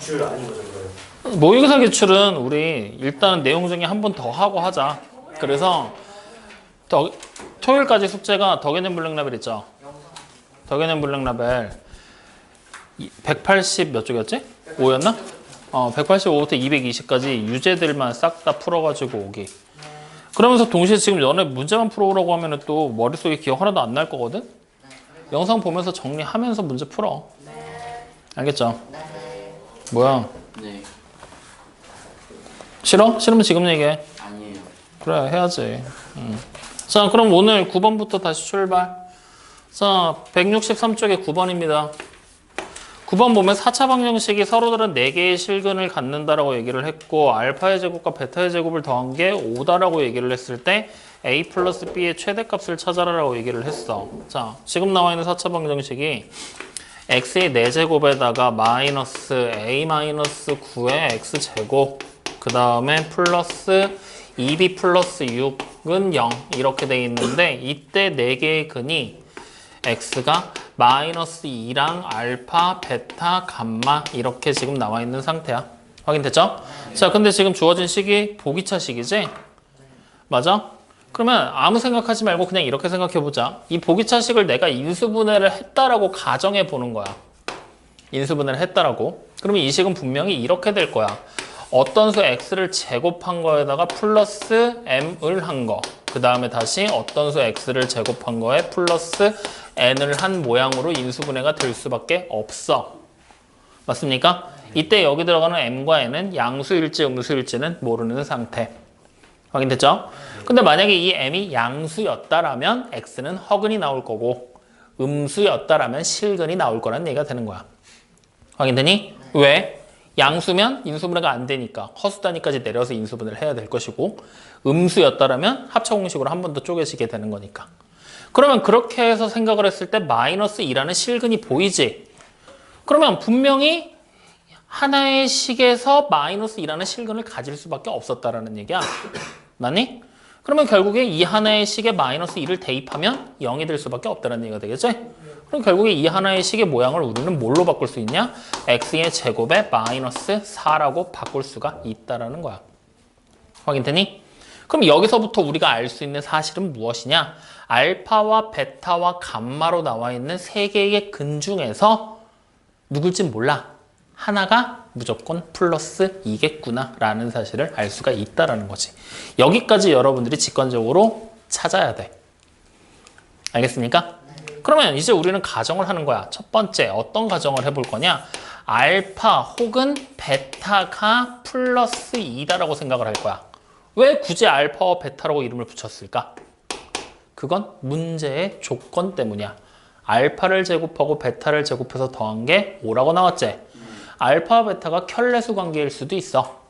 기출 아닌 거죠, 그거요? 모의고사 기출은 우리 일단 내용 중에 한 번 더 하고 하자. 그래서 토요일까지 숙제가 더 개념 블랙 라벨 있죠? 더 개념 블랙 라벨 180 몇 쪽이었지? 5였나? 185부터 220까지 유제들만 싹 다 풀어가지고 오기. 그러면서 동시에 지금 너네 문제만 풀어오라고 하면 또 머릿속에 기억 하나도 안 날 거거든? 영상 보면서 정리하면서 문제 풀어. 알겠죠? 뭐야? 네. 싫어? 싫으면 지금 얘기해. 아니에요. 그래, 해야지. 자, 그럼 오늘 9번부터 다시 출발. 자, 163쪽에 9번입니다. 9번 보면 4차 방정식이 서로다른 4개의 실근을 갖는다라고 얘기를 했고 알파의 제곱과 베타의 제곱을 더한 게 5다라고 얘기를 했을 때 a 플러스 b의 최대값을 찾아라라고 얘기를 했어. 자, 지금 나와 있는 4차 방정식이 x의 4제곱에다가 마이너스 a 마이너스 9의 x제곱 그 다음에 플러스 2b 플러스 6은 0 이렇게 돼 있는데 이때 4개의 근이 x가 마이너스 2랑 알파, 베타, 감마 이렇게 지금 나와 있는 상태야. 확인됐죠? 자, 근데 지금 주어진 식이 보기차 식이지? 맞아? 그러면 아무 생각하지 말고 그냥 이렇게 생각해보자. 이 보기차 식을 내가 인수분해를 했다라고 가정해 보는 거야. 인수분해를 했다라고. 그러면 이 식은 분명히 이렇게 될 거야. 어떤 수 x를 제곱한 거에다가 플러스 m을 한 거. 그 다음에 다시 어떤 수 x를 제곱한 거에 플러스 n을 한 모양으로 인수분해가 될 수밖에 없어. 맞습니까? 이때 여기 들어가는 m과 n은 양수일지 음수일지는 모르는 상태. 확인됐죠? 근데 만약에 이 m이 양수였다라면 x는 허근이 나올 거고 음수였다라면 실근이 나올 거라는 얘기가 되는 거야. 확인되니? 왜? 양수면 인수분해가 안 되니까 허수 단위까지 내려서 인수분해를 해야 될 것이고 음수였다라면 합차 공식으로 한 번 더 쪼개지게 되는 거니까. 그러면 그렇게 해서 생각을 했을 때 마이너스 2라는 실근이 보이지? 그러면 분명히 하나의 식에서 마이너스 2라는 실근을 가질 수밖에 없었다라는 얘기야. 맞니? 그러면 결국에 이 하나의 식에 마이너스 2를 대입하면 0이 될 수밖에 없다는 얘기가 되겠지? 그럼 결국에 이 하나의 식의 모양을 우리는 뭘로 바꿀 수 있냐? x의 제곱에 마이너스 4라고 바꿀 수가 있다라는 거야. 확인되니? 그럼 여기서부터 우리가 알 수 있는 사실은 무엇이냐? 알파와 베타와 감마로 나와 있는 3개의 근 중에서 누굴진 몰라. 하나가 무조건 플러스 2겠구나 라는 사실을 알 수가 있다라는 거지. 여기까지 여러분들이 직관적으로 찾아야 돼. 알겠습니까? 그러면 이제 우리는 가정을 하는 거야. 첫 번째 어떤 가정을 해볼 거냐? 알파 혹은 베타가 플러스 2다라고 생각을 할 거야. 왜 굳이 알파와 베타라고 이름을 붙였을까? 그건 문제의 조건 때문이야. 알파를 제곱하고 베타를 제곱해서 더한 게 5라고 나왔지? 알파와 베타가 켤레수 관계일 수도 있어.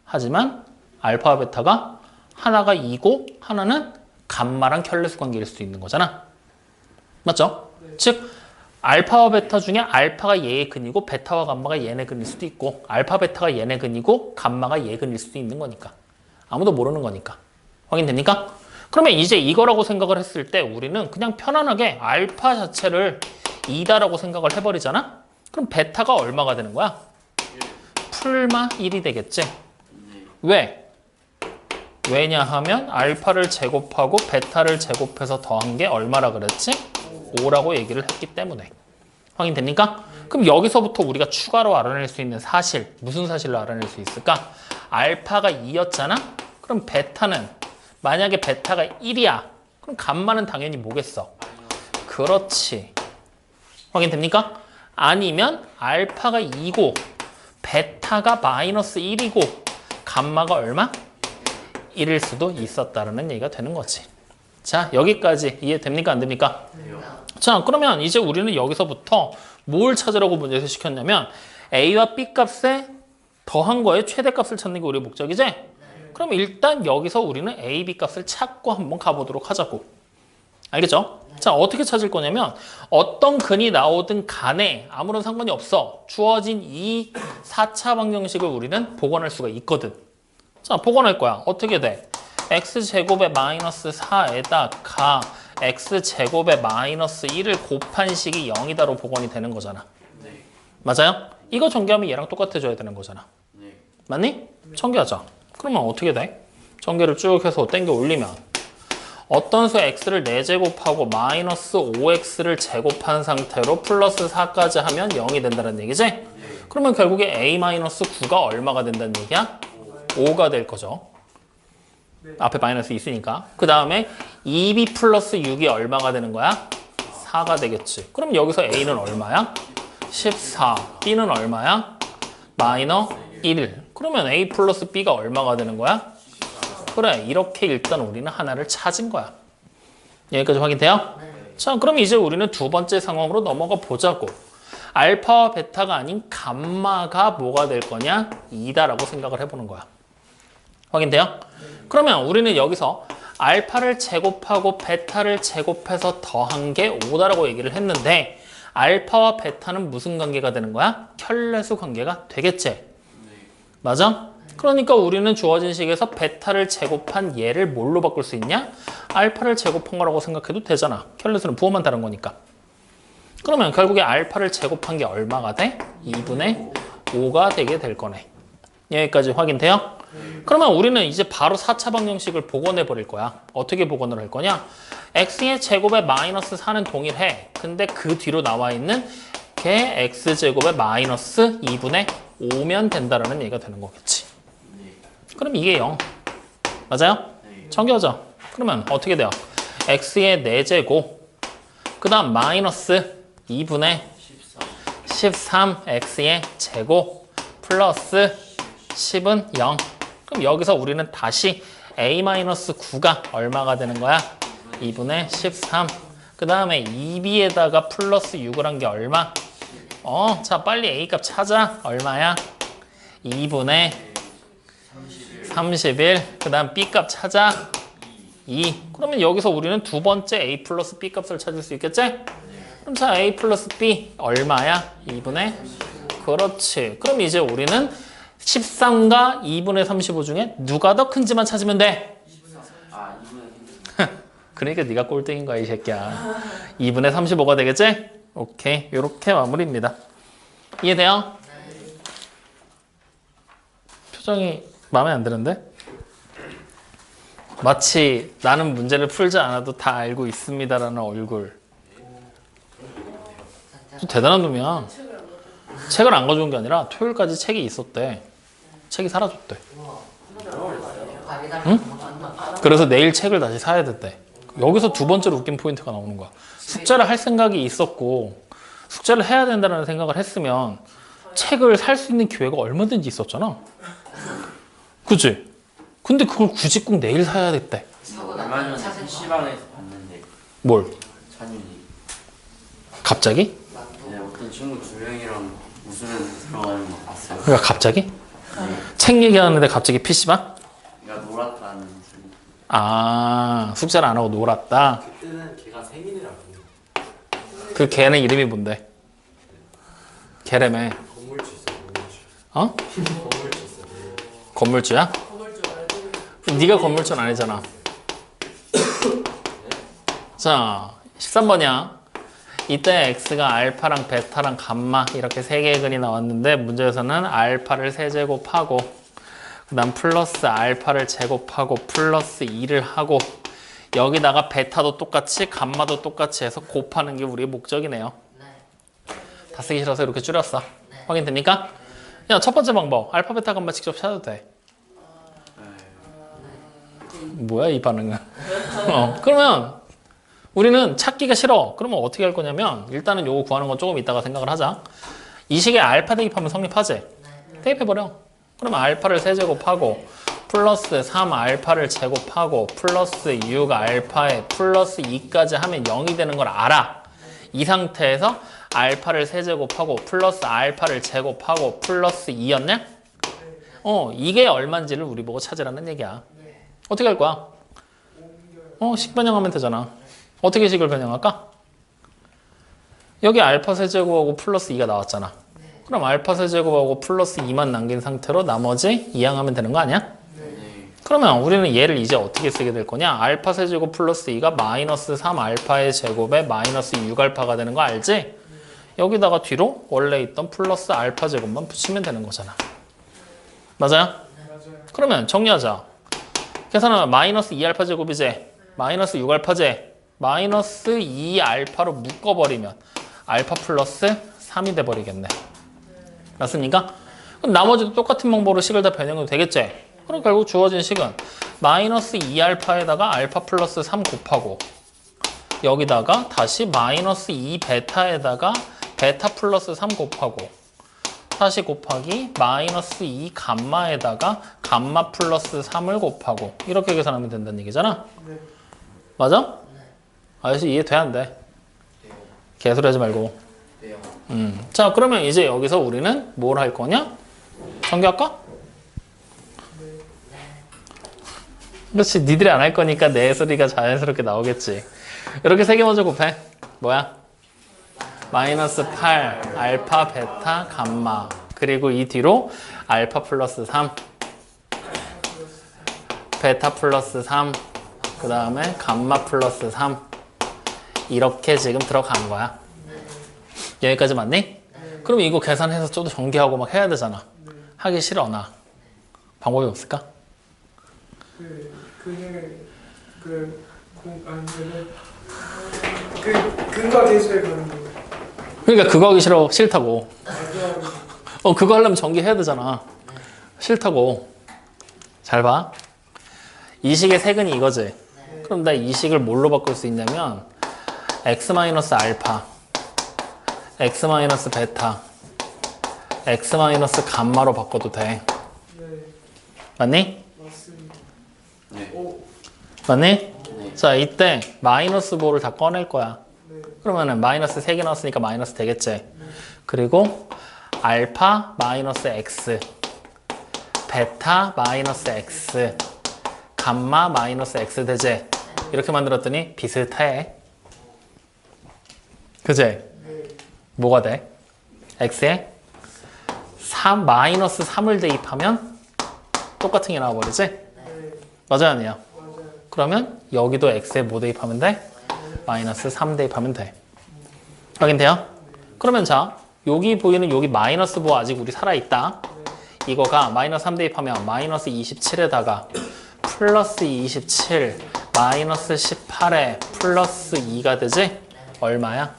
하지만 알파와 베타가 하나가 2고 하나는 감마랑 켤레수 관계일 수도 있는 거잖아. 맞죠? 즉 알파와 베타 중에 알파가 얘의 근이고 베타와 감마가 얘네 근일 수도 있고 알파 베타가 얘네 근이고 감마가 얘 근일 수도 있는 거니까. 아무도 모르는 거니까. 확인됩니까? 그러면 이제 이거라고 생각을 했을 때 우리는 그냥 편안하게 알파 자체를 2다라고 생각을 해버리잖아? 그럼 베타가 얼마가 되는 거야? 풀마 1이 되겠지? 왜? 왜냐 하면 알파를 제곱하고 베타를 제곱해서 더한 게 얼마라 그랬지? 5라고 얘기를 했기 때문에. 확인됩니까? 그럼 여기서부터 우리가 추가로 알아낼 수 있는 사실, 무슨 사실로 알아낼 수 있을까? 알파가 2였잖아? 그럼 베타는, 만약에 베타가 1이야. 그럼 감마는 당연히 뭐겠어? 그렇지. 확인됩니까? 아니면 알파가 2고 베타가 마이너스 1이고 감마가 얼마? 1일 수도 있었다는 얘기가 되는 거지. 자, 여기까지 이해됩니까? 안 됩니까? 자, 그러면 이제 우리는 여기서부터 뭘 찾으라고 문제에서 시켰냐면 A와 B 값에 더한 거에 최대값을 찾는 게 우리의 목적이지? 그럼 일단 여기서 우리는 A, B 값을 찾고 한번 가보도록 하자고. 알겠죠? 자, 어떻게 찾을 거냐면 어떤 근이 나오든 간에 아무런 상관이 없어. 주어진 이 4차 방정식을 우리는 복원할 수가 있거든. 자, 복원할 거야. 어떻게 돼? x제곱에 마이너스 4에다가 x제곱에 마이너스 1을 곱한 식이 0이다로 복원이 되는 거잖아. 맞아요? 이거 전개하면 얘랑 똑같아져야 되는 거잖아. 네. 맞니? 전개하자. 그러면 어떻게 돼? 전개를 쭉 해서 땡겨 올리면 어떤 수 x를 4제곱하고 마이너스 5x를 제곱한 상태로 플러스 4까지 하면 0이 된다는 얘기지? 그러면 결국에 a-9가 얼마가 된다는 얘기야? 5가 될 거죠. 앞에 마이너스 있으니까. 그 다음에 2b 플러스 6이 얼마가 되는 거야? 4가 되겠지. 그럼 여기서 a는 얼마야? 14. b는 얼마야? 마이너 1. 그러면 a 플러스 b가 얼마가 되는 거야? 그래, 이렇게 일단 우리는 하나를 찾은 거야. 여기까지 확인돼요? 자, 그럼 이제 우리는 두 번째 상황으로 넘어가 보자고. 알파와 베타가 아닌 감마가 뭐가 될 거냐? 2다라고 생각을 해보는 거야. 확인돼요? 그러면 우리는 여기서 알파를 제곱하고 베타를 제곱해서 더한 게 5다라고 얘기를 했는데 알파와 베타는 무슨 관계가 되는 거야? 켤레수 관계가 되겠지? 맞아? 그러니까 우리는 주어진 식에서 베타를 제곱한 얘를 뭘로 바꿀 수 있냐? 알파를 제곱한 거라고 생각해도 되잖아. 켤레수는 부호만 다른 거니까. 그러면 결국에 알파를 제곱한 게 얼마가 돼? 2분의 5가 되게 될 거네. 여기까지 확인돼요? 그러면 우리는 이제 바로 4차 방정식을 복원해 버릴 거야. 어떻게 복원을 할 거냐? x의 제곱에 마이너스 4는 동일해. 근데 그 뒤로 나와 있는 게 x제곱에 마이너스 2분의 5면 된다라는 얘기가 되는 거겠지. 그럼 이게 0. 맞아요? 정교하죠? 그러면 어떻게 돼요? x의 4제곱 그 다음 마이너스 2분의 13x의 제곱 플러스 10은 0. 그럼 여기서 우리는 다시 a-9가 얼마가 되는 거야? 2분의 13. 그 다음에 2b에다가 플러스 6을 한 게 얼마? 자 빨리 a 값 찾아. 얼마야? 2분의 31. 그 다음 b 값 찾아. 2. 그러면 여기서 우리는 두 번째 a 플러스 b 값을 찾을 수 있겠지? 그럼 자 a 플러스 b 얼마야? 2분의 그렇지. 그럼 이제 우리는 13과 2분의 35 중에 누가 더 큰지만 찾으면 돼. 아, 2분의 그러니까 네가 꼴등인 거야 이 새끼야. 2분의 35가 되겠지? 오케이. 요렇게 마무리입니다. 이해돼요? 표정이 마음에 안 드는데? 마치 나는 문제를 풀지 않아도 다 알고 있습니다라는 얼굴. 좀 대단한 놈이야. 책을 안 가져온 게 아니라 토요일까지 책이 있었대. 책이 사라졌대. 응? 그래서 내일 책을 다시 사야 됐대. 여기서 두 번째로 웃긴 포인트가 나오는 거야. 숙제를 할 생각이 있었고 숙제를 해야 된다는 생각을 했으면 책을 살 수 있는 기회가 얼마든지 있었잖아. 그치? 근데 그걸 굳이 꼭 내일 사야 됐대. 얼마 전에 PC방에서 봤는데 뭘? 찬윤이 갑자기? 네, 어떤 친구 두 명이랑 웃으면서 들어가는 거 봤어요. 그러니까 갑자기? 책 얘기하는데 갑자기 PC방? 그러니까 놀았다는 소리. 아, 숙제를 안 하고 놀았다. 그때는 걔가 생일이라고. 그 걔는 이름이 뭔데? 걔라며. 건물주 있어, 건물주. 어? 건물주 있어. 건물주야? 네가 건물주는 아니잖아. 자, 13번이야. 이때 x가 알파랑 베타랑 감마 이렇게 세 개의 근이 나왔는데 문제에서는 알파를 세제곱하고 그 다음 플러스 알파를 제곱하고 플러스 2를 하고 여기다가 베타도 똑같이 감마도 똑같이 해서 곱하는 게 우리의 목적이네요. 다 쓰기 싫어서 이렇게 줄였어. 확인됩니까? 야, 첫 번째 방법. 알파, 베타, 감마 직접 찾아도 돼. 뭐야 이 반응은. 그러면 우리는 찾기가 싫어. 그러면 어떻게 할 거냐면 일단은 요거 구하는 건 조금 이따가 생각을 하자. 이 식에 알파 대입하면 성립하지? 대입해버려. 그러면 알파를 세제곱하고 플러스 3 알파를 제곱하고 플러스 6 알파에 플러스 2까지 하면 0이 되는 걸 알아. 이 상태에서 알파를 세제곱하고 플러스 알파를 제곱하고 플러스 2였냐? 이게 얼마인지를 우리 보고 찾으라는 얘기야. 어떻게 할 거야? 식 변형하면 되잖아. 어떻게 식을 변형할까? 여기 알파 세제곱하고 플러스 2가 나왔잖아. 그럼 알파 세제곱하고 플러스 2만 남긴 상태로 나머지 이항하면 되는 거 아니야? 그러면 우리는 얘를 이제 어떻게 쓰게 될 거냐? 알파 세제곱 플러스 2가 마이너스 3 알파의 제곱에 마이너스 6 알파가 되는 거 알지? 여기다가 뒤로 원래 있던 플러스 알파 제곱만 붙이면 되는 거잖아. 맞아요? 그러면 정리하자. 계산하면 마이너스 2알파 제곱이지. 마이너스 6알파제. 마이너스 2알파로 묶어버리면 알파 플러스 3이 돼버리겠네. 맞습니까? 그럼 나머지도 똑같은 방법으로 식을 다 변형해도 되겠지? 그럼 결국 주어진 식은 마이너스 2알파에다가 알파 플러스 3 곱하고 여기다가 다시 마이너스 2베타에다가 베타 플러스 3 곱하고 다시 곱하기 마이너스 2 감마에다가 감마 플러스 3을 곱하고 이렇게 계산하면 된다는 얘기잖아? 네. 맞아? 아저씨 이해돼 안 돼? 개소리 하지 말고. 네요. 자 그러면 이제 여기서 우리는 뭘 할 거냐? 전개할까? 그렇지, 니들이 안 할 거니까 내 소리가 자연스럽게 나오겠지. 이렇게 세 개 먼저 곱해. 뭐야? 마이너스 8 알파 베타 감마 그리고 이 뒤로 알파 플러스 3 베타 플러스 3 그 다음에 감마 플러스 3 이렇게 지금 들어간 거야. 여기까지 맞니? 그럼 이거 계산해서 좀 더 전개하고 막 해야 되잖아. 하기 싫어 나. 방법이 없을까? 근거 대수에 가는 거. 그러니까 그거 하기 싫다고. 그거 하려면 전개해야 되잖아. 싫다고. 잘 봐. 이 식의 세근이 이거지. 그럼 나 이 식을 뭘로 바꿀 수 있냐면 x 마이너스 알파 x 마이너스 베타 x 마이너스 감마로 바꿔도 돼. 네, 맞니? 맞습니다. 네. 오, 맞니? 네. 자 이때 마이너스 보를 다 꺼낼 거야. 네, 그러면은 마이너스 3개 나왔으니까 마이너스 되겠지. 그리고 알파 마이너스 x 베타 마이너스 x 감마 마이너스 x 되지. 이렇게 만들었더니 비슷해. 그지? 네, 뭐가 돼? x에 3 마이너스 3을 대입하면 똑같은 게 나와버리지? 네, 맞아요 아니야? 맞아요. 그러면 여기도 x에 뭐 대입하면 돼? 마이너스 3 대입하면 돼. 확인돼요? 그러면 자 여기 보이는 여기 마이너스 보 아직 우리 살아있다. 이거가 마이너스 3 대입하면 마이너스 27에다가 플러스 27 마이너스 18에 플러스 2가 되지? 얼마야?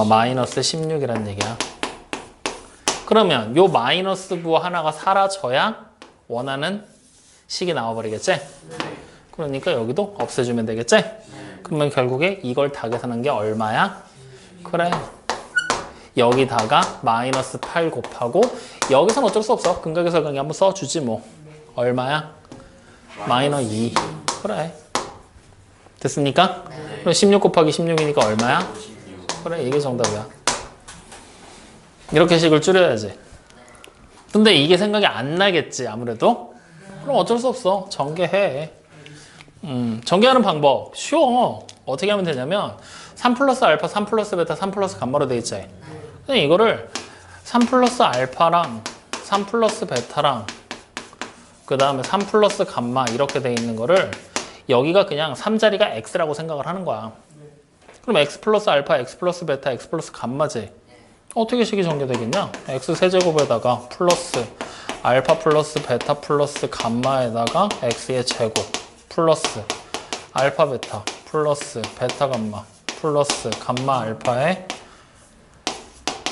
마이너스 16이라는 얘기야. 그러면 요 마이너스 부 하나가 사라져야 원하는 식이 나와버리겠지? 그러니까 여기도 없애주면 되겠지? 그러면 결국에 이걸 다 계산한 게 얼마야? 그래. 여기다가 마이너스 8 곱하고 여기선 어쩔 수 없어. 근각에서 한번 써주지 뭐. 얼마야? 마이너 2. 그래. 됐습니까? 그럼 16 곱하기 16이니까 얼마야? 그래, 이게 정답이야. 이렇게 식을 줄여야지. 근데 이게 생각이 안 나겠지, 아무래도? 그럼 어쩔 수 없어. 전개해. 전개하는 방법 쉬워. 어떻게 하면 되냐면 3 플러스 알파, 3 플러스 베타, 3 플러스 감마로 돼 있지. 근데 이거를 3 플러스 알파랑 3 플러스 베타랑 그 다음에 3 플러스 감마 이렇게 돼 있는 거를 여기가 그냥 3자리가 x라고 생각을 하는 거야. 그럼 x 플러스 알파, x 플러스 베타, x 플러스 감마지. 어떻게 식이 전개되겠냐? x 세제곱에다가 플러스 알파 플러스 베타 플러스 감마에다가 x의 제곱 플러스 알파 베타 플러스 베타 감마 플러스 감마 알파에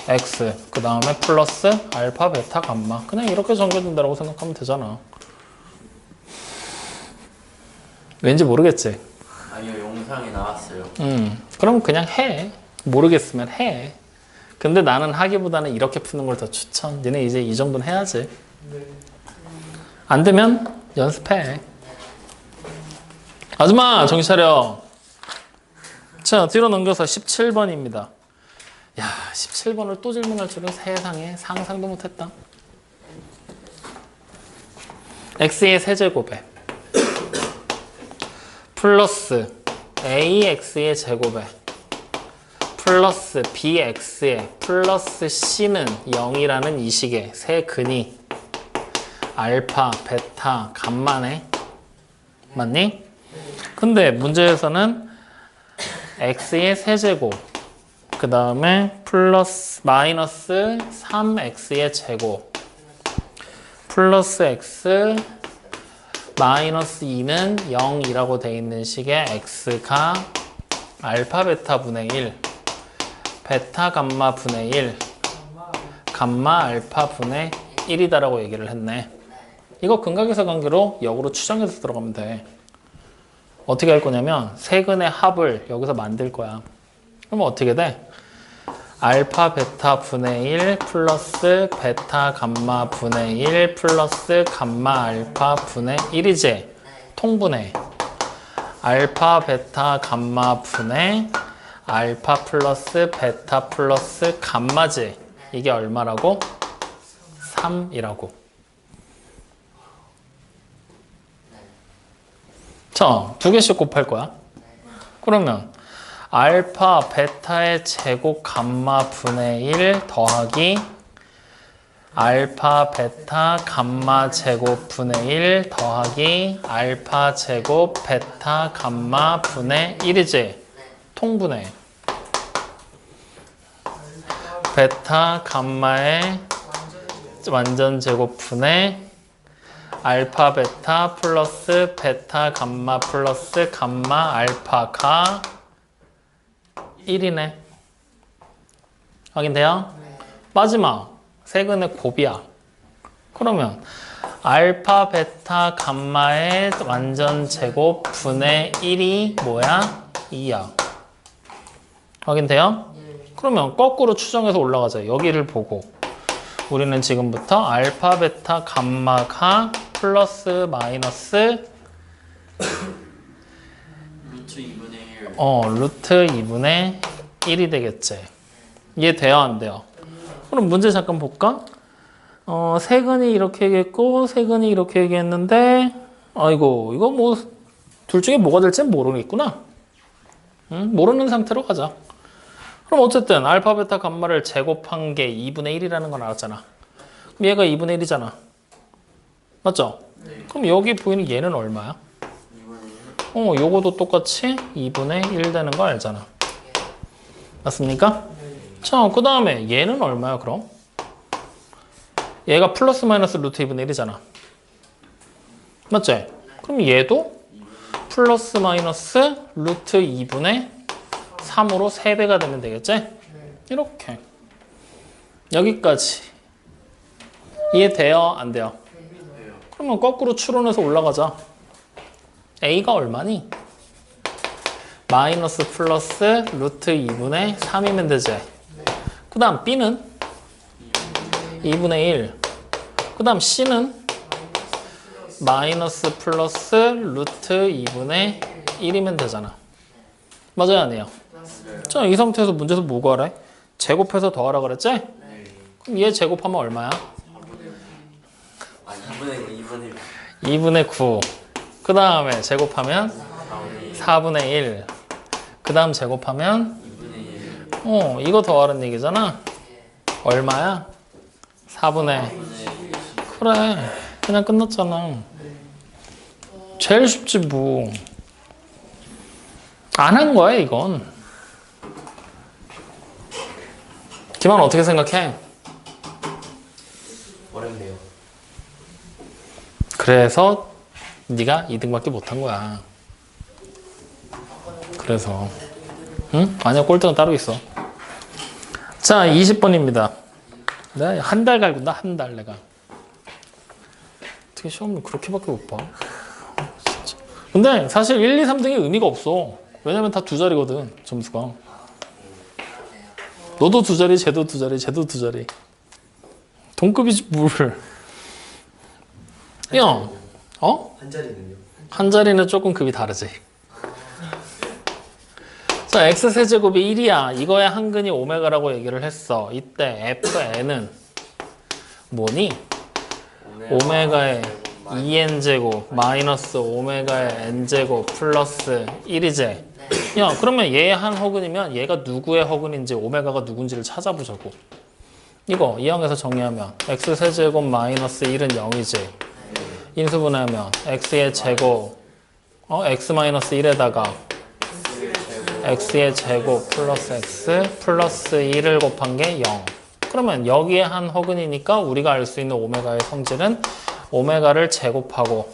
x 그 다음에 플러스 알파 베타 감마. 그냥 이렇게 전개된다고 생각하면 되잖아. 왠지 모르겠지? 아니요, 영상에 나왔어요. 그럼 그냥 해. 모르겠으면 해. 근데 나는 하기보다는 이렇게 푸는 걸 더 추천. 니네 이제 이 정도는 해야지. 네, 안 되면 연습해. 아줌마 정신 차려. 자 뒤로 넘겨서 17번입니다. 야 17번을 또 질문할 줄은 세상에 상상도 못했다. x의 세제곱에 플러스 ax의 제곱에 플러스 bx에 플러스 c는 0이라는 이 식의 세 근이 알파, 베타, 감마네. 맞니? 근데 문제에서는 x의 세제곱 그 다음에 플러스 마이너스 3x의 제곱 플러스 x 마이너스 2는 0이라고 돼 있는 식의 x가 알파 베타 분의 1 베타 감마 분의 1 감마 알파 분의 1이다라고 얘기를 했네. 이거 근각에서 관계로 역으로 추정해서 들어가면 돼. 어떻게 할 거냐면 세근의 합을 여기서 만들 거야. 그러면 어떻게 돼? 알파 베타 분의 1 플러스 베타 감마 분의 1 플러스 감마 알파 분의 1이지? 통분해. 알파 베타 감마 분의 알파 플러스 베타 플러스 감마지? 이게 얼마라고? 3이라고. 자, 두 개씩 곱할 거야. 그러면 알파 베타의 제곱 감마 분의 1 더하기 알파 베타 감마 제곱 분의 1 더하기 알파 제곱 베타 감마 분의 1이지? 통분해. 베타 감마의 완전 제곱 분의 알파 베타 플러스 베타 감마 플러스 감마 알파가 1이네. 확인돼요? 마지막 세근의 곱이야. 그러면 알파 베타 감마의 완전 제곱 분의 1이 뭐야? 2야. 확인돼요? 그러면 거꾸로 추정해서 올라가자. 여기를 보고 우리는 지금부터 알파 베타 감마가 플러스 마이너스 루트 2분의 1. 루트 2분의 1이 되겠지. 이해돼요? 안 돼요? 그럼 문제 잠깐 볼까? 세근이 이렇게 얘기했고 세근이 이렇게 얘기했는데 아이고 이거 뭐 둘 중에 뭐가 될지 모르겠구나. 응? 모르는 상태로 가자. 그럼 어쨌든 알파 베타 감마를 제곱한 게 2분의 1이라는 건 알았잖아. 그럼 얘가 2분의 1이잖아. 맞죠? 네. 그럼 여기 보이는 얘는 얼마야? 2분의 1. 요거도 똑같이 2분의 1 되는 거 알잖아. 맞습니까? 자, 그 다음에 얘는 얼마야, 그럼? 얘가 플러스 마이너스 루트 2분의 1이잖아. 맞지? 그럼 얘도 플러스 마이너스 루트 2분의 3으로 3배가 되면 되겠지? 이렇게. 여기까지. 이해돼요? 안 돼요? 네요. 그러면 거꾸로 추론해서 올라가자. A가 얼마니? 마이너스 플러스 루트 2분의 3이면 되지. 그 다음 B는 2분의 1. 그 다음 C는 마이너스 플러스 루트 2분의 1이면 되잖아. 맞아요? 아니에요? 자, 이 상태에서 문제에서 뭐 구하래? 제곱해서 더하라 그랬지? 네. 그럼 얘 제곱하면 얼마야? 2분의 1. 2분의 9. 그 다음에 제곱하면 4분의 1. 그 다음 제곱하면 2분의 1. 이거 더하라는 얘기잖아. 얼마야? 4분의. 그래. 그냥 끝났잖아. 제일 쉽지 뭐. 안 한 거야 이건. 김한 어떻게 생각해? 어렵네요. 그래서 네가 2등밖에 못한 거야. 그래서 응? 아니야, 꼴등은 따로 있어. 자, 20번입니다. 내가 한 달 갈군다. 한 달 내가. 어떻게 시험을 그렇게밖에 못 봐. 진짜. 근데 사실 1, 2, 3등이 의미가 없어. 왜냐면 다 두 자리거든, 점수가. 너도 두 자리, 쟤도 두 자리, 쟤도 두 자리. 동급이지 뭘. 야, 한 자리는요? 한 자리는 조금 급이 다르지. 자, x세제곱이 1이야. 이거의 한근이 오메가라고 얘기를 했어. 이때 fn은 뭐니? 오메가의 2n제곱 마이너스 오메가의 n제곱 플러스 1이지. 야, 그러면 얘의 한 허근이면 얘가 누구의 허근인지 오메가가 누군지를 찾아보자고. 이거 이항에서 정리하면 x세제곱 마이너스 1은 0이지. 인수분해하면 x의 제곱 x 마이너스 1에다가 x의 제곱 플러스 x 플러스 1을 곱한 게 0. 그러면 여기에 한 허근이니까 우리가 알 수 있는 오메가의 성질은 오메가를 제곱하고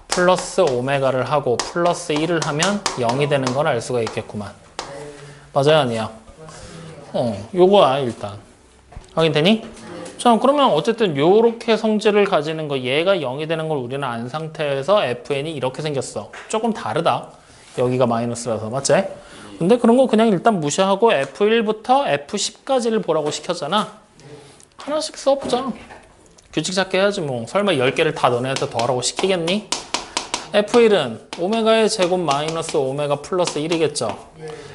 플러스 오메가를 하고 플러스 1을 하면 0이 되는 걸 알 수가 있겠구만. 맞아요, 아니야? 요거야 일단. 확인되니? 자, 그러면 어쨌든 요렇게 성질을 가지는 거, 얘가 0이 되는 걸 우리는 안 상태에서 fn이 이렇게 생겼어. 조금 다르다. 여기가 마이너스라서, 맞지? 근데 그런 거 그냥 일단 무시하고 f1부터 f10까지를 보라고 시켰잖아. 하나씩 써보자. 규칙 잡게 해야지 뭐. 설마 10개를 다 너네한테 더하라고 시키겠니? f1은 오메가의 제곱 마이너스 오메가 플러스 1이겠죠?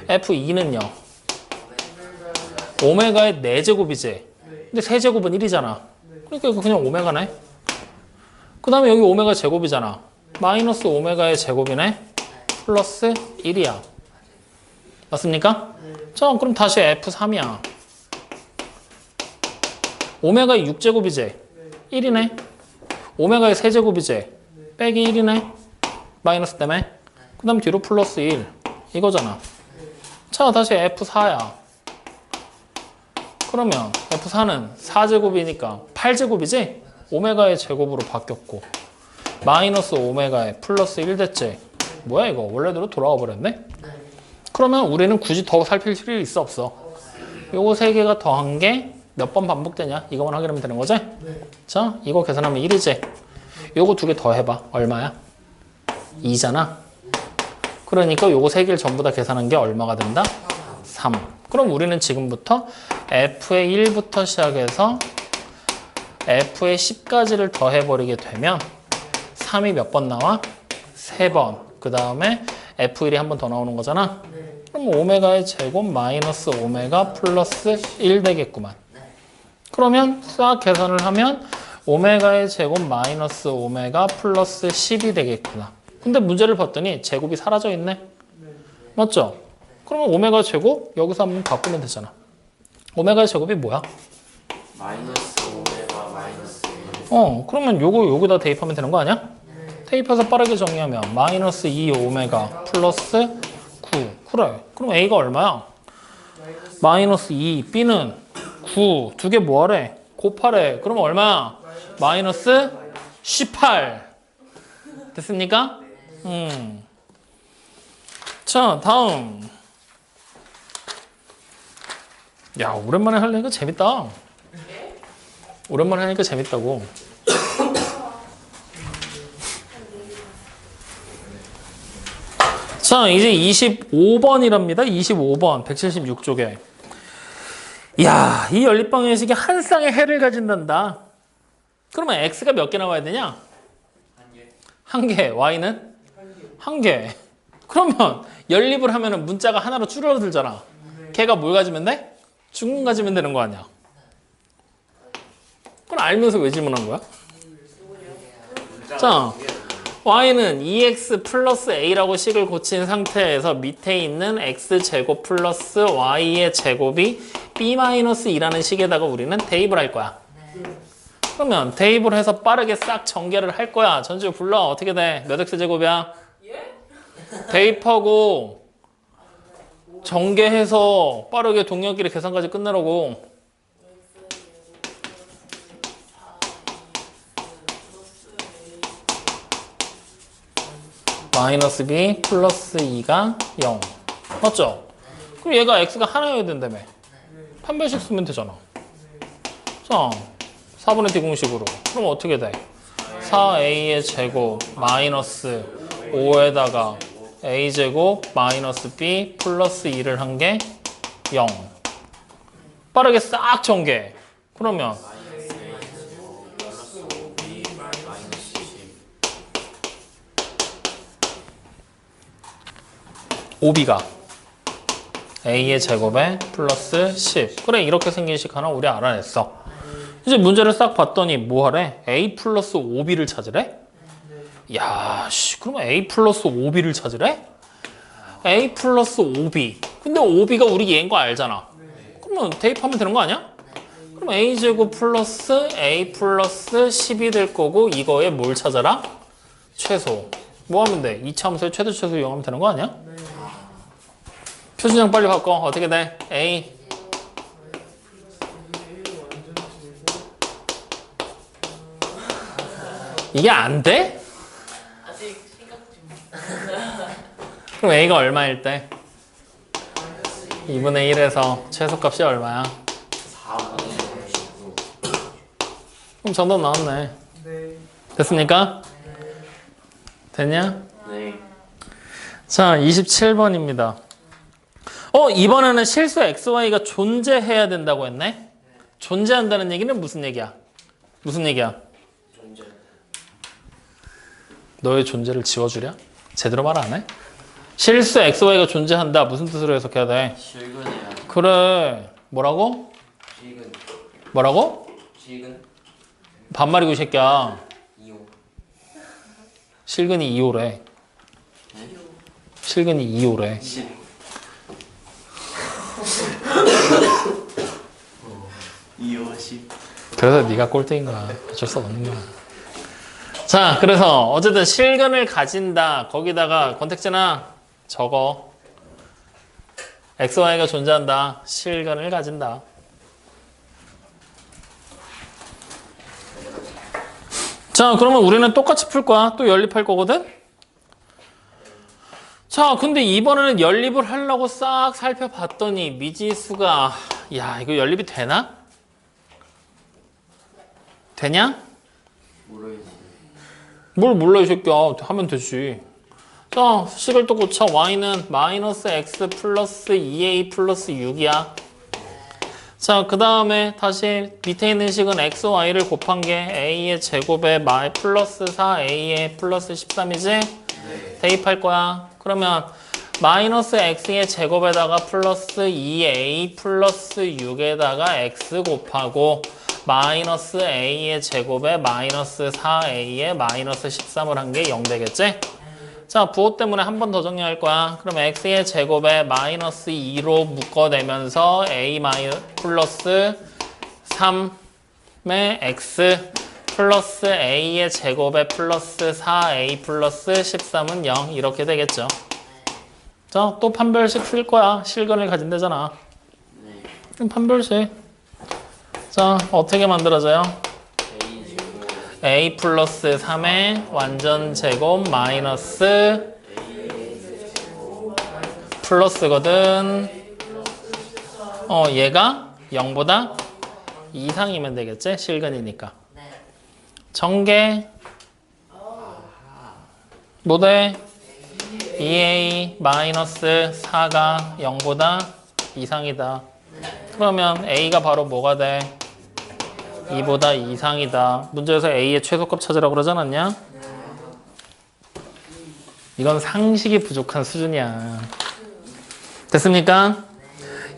f2는요? 오메가의 4제곱이지? 근데 3제곱은 1이잖아. 그러니까 이거 그냥 오메가네. 그 다음에 여기 오메가 제곱이잖아. 마이너스 오메가의 제곱이네. 플러스 1이야. 맞습니까? 자, 그럼 다시 f3이야. 오메가의 6제곱이지? 1이네. 오메가의 3제곱이지? 빼기 1이네. 마이너스 때문에. 그 다음 뒤로 플러스 1. 이거잖아. 자, 다시 f4야. 그러면 F4는 4제곱이니까 8제곱이지? 오메가의 제곱으로 바뀌었고 마이너스 오메가의 플러스 1 됐지? 뭐야 이거? 원래대로 돌아와 버렸네? 그러면 우리는 굳이 더 살필 필요 있어 없어? 요거 세 개가 더한 게 몇 번 반복되냐? 이거만 확인하면 되는 거지? 자, 이거 계산하면 1이지? 요거 2개 더 해봐. 얼마야? 2잖아? 그러니까 요거 세 개를 전부 다 계산한 게 얼마가 된다? 3. 그럼 우리는 지금부터 f의 1부터 시작해서 f의 10까지를 더해버리게 되면 3이 몇 번 나와? 3번. 그 다음에 f1이 한 번 더 나오는 거잖아? 그럼 오메가의 제곱 마이너스 오메가 플러스 1 되겠구만. 그러면 싹 계산을 하면 오메가의 제곱 마이너스 오메가 플러스 10이 되겠구나. 근데 문제를 봤더니 제곱이 사라져 있네. 맞죠? 그러면 오메가 제곱 여기서 한번 바꾸면 되잖아. 오메가의 제곱이 뭐야? 마이너스 오메가 마이너스 1. 그러면 요거 여기다 대입하면 되는 거 아니야? 대입해서 빠르게 정리하면 마이너스 2 오메가 플러스 9. 그래. 그럼 A가 얼마야? 마이너스 2. B는 9. 두 개 뭐하래? 곱하래. 그러면 얼마야? 마이너스 18. 됐습니까? 자, 다음. 야, 오랜만에 하려니까 재밌다. 오랜만에 하니까 재밌다고. 자, 이제 25번이랍니다. 25번. 176쪽에. 야, 이 연립방정식이 한 쌍의 해를 가진단다. 그러면 x가 몇 개 나와야 되냐? 한 개. y는? 한 개. 그러면 연립을 하면 문자가 하나로 줄어들잖아. 걔가 뭘 가지면 돼? 중근 가지면 되는 거 아니야? 그걸 알면서 왜 질문한 거야? 자, y는 2x 플러스 a라고 식을 고친 상태에서 밑에 있는 x제곱 플러스 y의 제곱이 b-2라는 식에다가 우리는 대입을 할 거야. 그러면 대입을 해서 빠르게 싹 전개를 할 거야. 전주 불러. 어떻게 돼? 몇 x제곱이야? 대입하고 전개해서 빠르게 동력끼리 계산까지 끝내라고. 마이너스 b 플러스 2가 0. 맞죠? 그럼 얘가 x가 하나여야 된다며. 판별식 쓰면 되잖아. 자, 4분의 d 공식으로. 그럼 어떻게 돼? 4a의 제곱 마이너스 5에다가 a제곱 마이너스 b 플러스 2를 한 게 0. 빠르게 싹 전개. 그러면 5b가 a의 제곱에 플러스 10. 그래, 이렇게 생긴 식 하나 우리 알아냈어. 이제 문제를 싹 봤더니 뭐 하래? a 플러스 5b를 찾으래? 야, 그러면 a 플러스 5b를 찾으래? a 플러스 5b. 근데 5b가 우리 얘인 거 알잖아. 그러면 대입하면 되는 거 아니야? 그럼 a제곱 플러스 a 플러스 10이 될 거고 이거에 뭘 찾아라? 최소. 뭐 하면 돼? 이차함수의 최대 최소 이용하면 되는 거 아니야? 표준형 빨리 바꿔. 어떻게 돼? A 이게 안 돼? 아직 생각 중. 그럼 A가 얼마일 때? 2분의 1에서 최소값이 얼마야? 4분의 그럼 정답 나왔네. 네. 됐습니까? 됐냐? 네. 자, 27번입니다. 이번에는 실수 XY가 존재해야 된다고 했네? 존재한다는 얘기는 무슨 얘기야? 무슨 얘기야? 존재. 너의 존재를 지워주랴? 제대로 말 안 해? 실수 XY가 존재한다. 무슨 뜻으로 해석해야 돼? 실근해야. 그래. 뭐라고? 실근. 뭐라고? 실근. 반말이고 이 새끼야. 2호. 실근이 2호래. 실근이 2호래. 10. 그래서 네가 꼴등인 거야. 어쩔 수 없는 거야. 자, 그래서 어쨌든 실근을 가진다. 거기다가 권택진아 적어. XY가 존재한다. 실근을 가진다. 자, 그러면 우리는 똑같이 풀 거야. 또 연립할 거거든? 자, 근데 이번에는 연립을 하려고 싹 살펴봤더니 미지수가 야, 이거 연립이 되나? 되냐? 모르겠어. 뭘 몰라 이 새끼야. 하면 되지. 자, 식을 또 고쳐. y는 마이너스 x 플러스 2a 플러스 6이야. 자, 그 다음에 다시 밑에 있는 식은 x, y를 곱한 게 a의 제곱에 플러스 4a의 플러스 13이지? 네. 대입할 거야. 그러면 마이너스 x의 제곱에다가 플러스 2a 플러스 6에다가 x 곱하고 마이너스 a의 제곱에 마이너스 4a에 마이너스 13을 한 게 0 되겠지? 자, 부호 때문에 한 번 더 정리할 거야. 그럼 x의 제곱에 마이너스 2로 묶어내면서 a 플러스 3의 x 플러스 a의 제곱에 플러스 4a 플러스 13은 0 이렇게 되겠죠. 자, 또 판별식 풀 거야. 실근을 가진대잖아. 네. 그럼 판별식. 자, 어떻게 만들어져요? A 제곱. a 플러스 3의 완전 제곱 마이너스 플러스거든. 얘가 0보다 이상이면 되겠지? 실근이니까. 전개 뭐돼? 2a 마이너스 4가 0보다 이상이다. 그러면 a가 바로 뭐가 돼? 2보다 이상이다. 문제에서 a의 최소값 찾으라고 그러지 않았냐? 이건 상식이 부족한 수준이야. 됐습니까?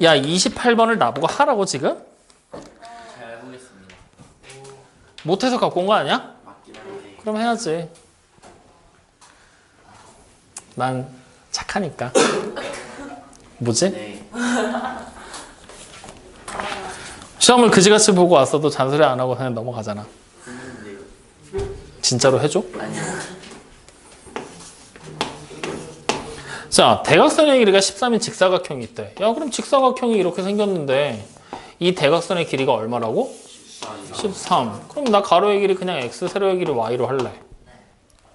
야, 28번을 나보고 하라고 지금? 잘 해보겠습니다. 못해서 갖고 온 거 아니야? 맞긴 한데. 그럼 해야지. 난 착하니까. 뭐지? 네. 시험을 그지같이 보고 왔어도 잔소리 안 하고 그냥 넘어가잖아. 했는데요. 진짜로 해줘? 아니요. 자, 대각선의 길이가 13인 직사각형이 있대. 야, 그럼 직사각형이 이렇게 생겼는데 이 대각선의 길이가 얼마라고? 13. 그럼 나 가로의 길이 그냥 x, 세로의 길이 y로 할래.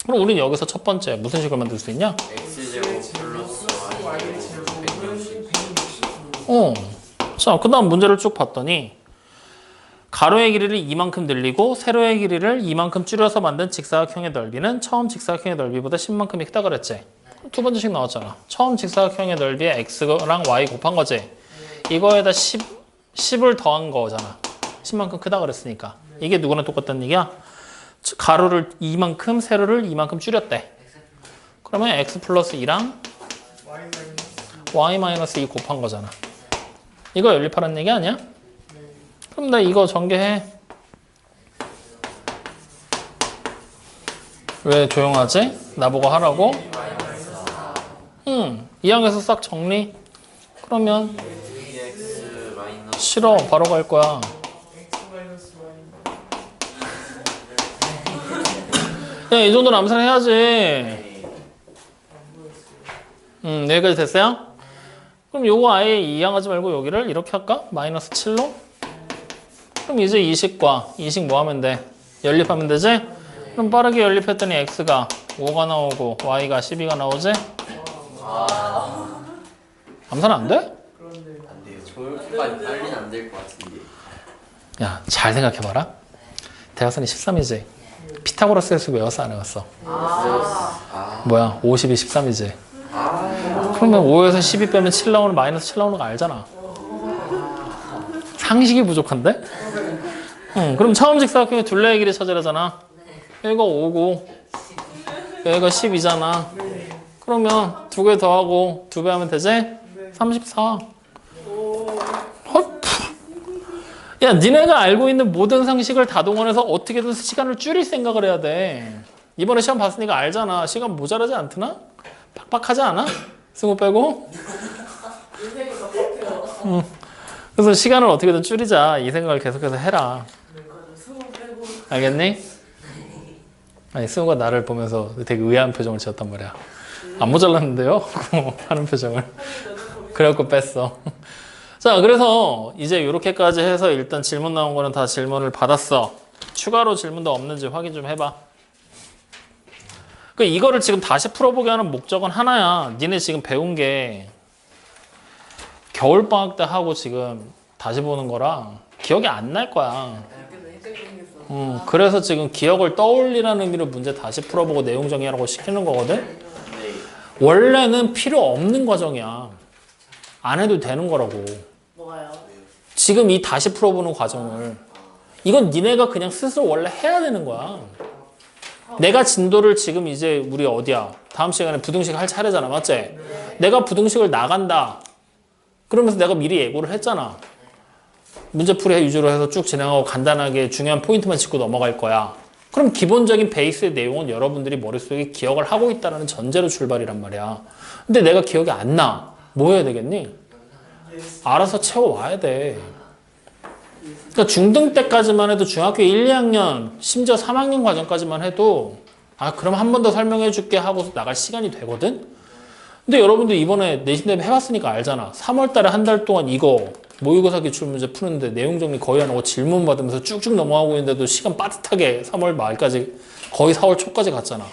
그럼 우린 여기서 첫 번째 무슨 식을 만들 수 있냐? X제곱 플러스 Y 제곱 160. 자, 그 다음 문제를 쭉 봤더니 가로의 길이를 이만큼 늘리고 세로의 길이를 이만큼 줄여서 만든 직사각형의 넓이는 처음 직사각형의 넓이보다 10만큼이 크다 그랬지? 두 번째씩 나왔잖아. 처음 직사각형의 넓이에 x랑 y 곱한 거지? 이거에다 10을 더한 거잖아. 10만큼 크다 그랬으니까. 이게 누구나 똑같다는 얘기야? 가로를 이만큼, 세로를 이만큼 줄였대. 그러면 x 플러스 2랑 y 마이너스 2 곱한 거잖아. 이거 연립하라는 얘기 아니야? 그럼 나 이거 전개해. 왜 조용하지? 나보고 하라고? 2항에서 싹 정리. 그러면 2x 마이너스. 싫어. 바로 갈 거야. 야, 이 정도는 암산해야지. 여기까지 됐어요? 그럼 요거 아예 이항하지 말고 여기를 이렇게 할까? 마이너스 7로? 그럼 이제 이식과 이식 뭐 하면 돼? 연립하면 되지? 그럼 빠르게 연립했더니 x가 5가 나오고 y가 12가 나오지? 암산 안 돼? 안 돼요. 저렇게까지 빨리는 안 될 것 같은데. 야, 잘 생각해봐라. 대각선이 13이지? 피타고라스에서 외웠어 안 외웠어? 뭐야, 50이 13이지? 그러면 5에서 12 빼면 7 나오는 마이너스 7 나오는 거 알잖아. 상식이 부족한데? 응, 그럼 처음 직사각형의 둘레의 길이 찾으라잖아. 여기가 5고 여기가 10이잖아. 그러면 2개 더하고 2배 하면 되지? 34. 야, 니네가 알고 있는 모든 상식을 다 동원해서 어떻게든 시간을 줄일 생각을 해야 돼. 이번에 시험 봤으니까 알잖아. 시간 모자라지 않드나? 빡빡하지 않아? 승우 빼고? 인생이 빡빡해요. 응. 그래서 시간을 어떻게든 줄이자. 이 생각을 계속해서 해라. 수능 빼고. 알겠니? 아니, 승우가 나를 보면서 되게 의아한 표정을 지었단 말이야. 안 모자랐는데요? 하는 표정을. 그래갖고 뺐어. 자, 그래서 이제 이렇게까지 해서 일단 질문 나온 거는 다 질문을 받았어. 추가로 질문도 없는지 확인 좀 해봐. 그 이거를 지금 다시 풀어보게 하는 목적은 하나야. 니네 지금 배운 게 겨울방학 때 하고 지금 다시 보는 거랑 기억이 안 날 거야. 근데 헷갈리게 생겼어. 그래서 지금 기억을 떠올리라는 의미로 문제 다시 풀어보고 내용 정리하라고 시키는 거거든. 원래는 필요 없는 과정이야. 안 해도 되는 거라고. 뭐가요? 지금 이 다시 풀어보는 과정을. 이건 니네가 그냥 스스로 원래 해야 되는 거야. 내가 진도를 지금 이제 우리 어디야? 다음 시간에 부등식 할 차례잖아. 맞지? 내가 부등식을 나간다. 그러면서 내가 미리 예고를 했잖아. 문제풀이 위주로 해서 쭉 진행하고 간단하게 중요한 포인트만 짚고 넘어갈 거야. 그럼 기본적인 베이스의 내용은 여러분들이 머릿속에 기억을 하고 있다는 전제로 출발이란 말이야. 근데 내가 기억이 안 나. 뭐 해야 되겠니? 알아서 채워와야 돼. 그러니까 중등 때까지만 해도 중학교 1, 2학년, 심지어 3학년 과정까지만 해도 아, 그럼 한 번 더 설명해 줄게 하고 나갈 시간이 되거든? 근데 여러분들 이번에 내신 대비 해봤으니까 알잖아. 3월 달에 한 달 동안 이거 모의고사 기출문제 푸는데 내용 정리 거의 안 하고 질문 받으면서 쭉쭉 넘어가고 있는데도 시간 빠듯하게 3월 말까지 거의 4월 초까지 갔잖아.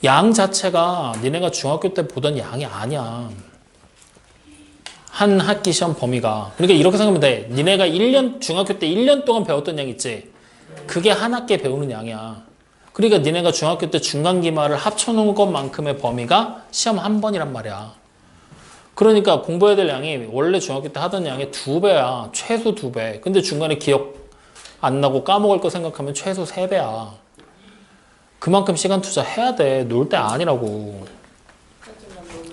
양 자체가 니네가 중학교 때 보던 양이 아니야. 한 학기 시험 범위가. 그러니까 이렇게 생각하면 돼. 니네가 중학교 때 1년 동안 배웠던 양 있지? 그게 한 학기에 배우는 양이야. 그러니까 니네가 중학교 때 중간기말을 합쳐놓은 것만큼의 범위가 시험 한 번이란 말이야. 그러니까 공부해야 될 양이 원래 중학교 때 하던 양의 2배야. 최소 2배. 근데 중간에 기억 안 나고 까먹을 거 생각하면 최소 3배야. 그만큼 시간 투자해야 돼. 놀 때 아니라고.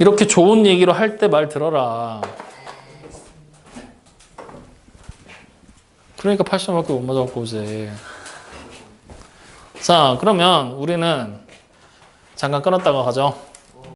이렇게 좋은 얘기로 할 때 말 들어라. 그러니까 80점밖에 못 맞아갖고 오지. 자, 그러면 우리는 잠깐 끊었다가 가죠.